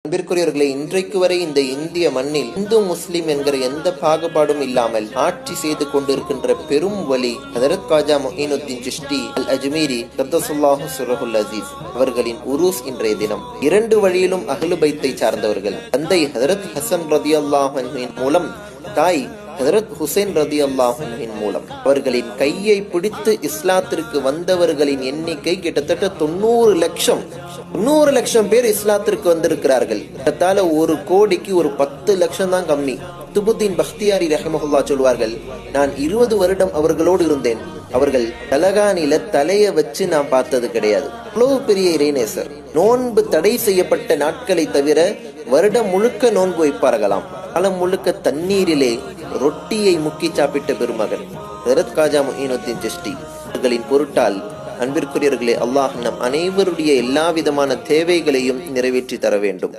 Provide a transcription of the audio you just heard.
அன்பிற்குரியவர்களே, இன்றைக்கு வரை இந்த இந்திய மண்ணில் இந்து முஸ்லிம் என்கிற எந்த பாகுபாடும் இல்லாமல் ஆட்சி செய்து கொண்டிருக்கின்ற பெரும் வலி ஹதரத் காஜா முஹீனுத்தீன் சிஷ்டி அல் அஜ்மீரி கத்தசுல்லாஹு சுரஹுல் அசீஸ் அவர்களின் உருஸ் இன்றைய தினம். இரண்டு வழியிலும் அஹ்லு பைத்தை சார்ந்தவர்கள். தந்தை ஹதரத் ஹசன் ரதியல்லாஹு அன்ஹுவின் மூலம், தாய் ஹதரத் ஹுசைன் ரதியல்லாஹு அன்ஹுவின் மூலம். அவர்களின் கையை பிடித்து இஸ்லாத்திற்கு வந்தவர்களின் எண்ணிக்கை கிட்டத்தட்ட 90 லட்சம் பேர் இஸ்லாத்திற்கு வந்திருக்கிறார்கள். அதனால 1 கோடிக்கு ஒரு 10 லட்சம் தான் கம்மி. குதுபுத்தீன் பக்தியாரி ரஹிமஹுல்லா சொல்வார்கள், நான் 20 வருடம் அவர்களோடு இருந்தேன். அவர்கள் தலகாணில தலைய வச்சு நான் பார்த்தது கிடையாது. அவ்வளவு பெரிய இறைநேசர். நோன்பு தடை செய்யப்பட்ட நாட்களை தவிர வருடம் முழுக்க நோன்பு வைப்பார்களாம். காலம் முழுக்க தண்ணீரிலே ரொட்டியை முக்கி சாப்பிட்ட பெருமகன் ஹதரத் காஜா முஹீனுத்தீன் சிஷ்டி அவர்களின் பொருட்டால் அன்பிற்குரியவர்களே, அல்லாஹ் நம் அனைவருடைய எல்லா விதமான தேவைகளையும் நிறைவேற்றி தர வேண்டும்.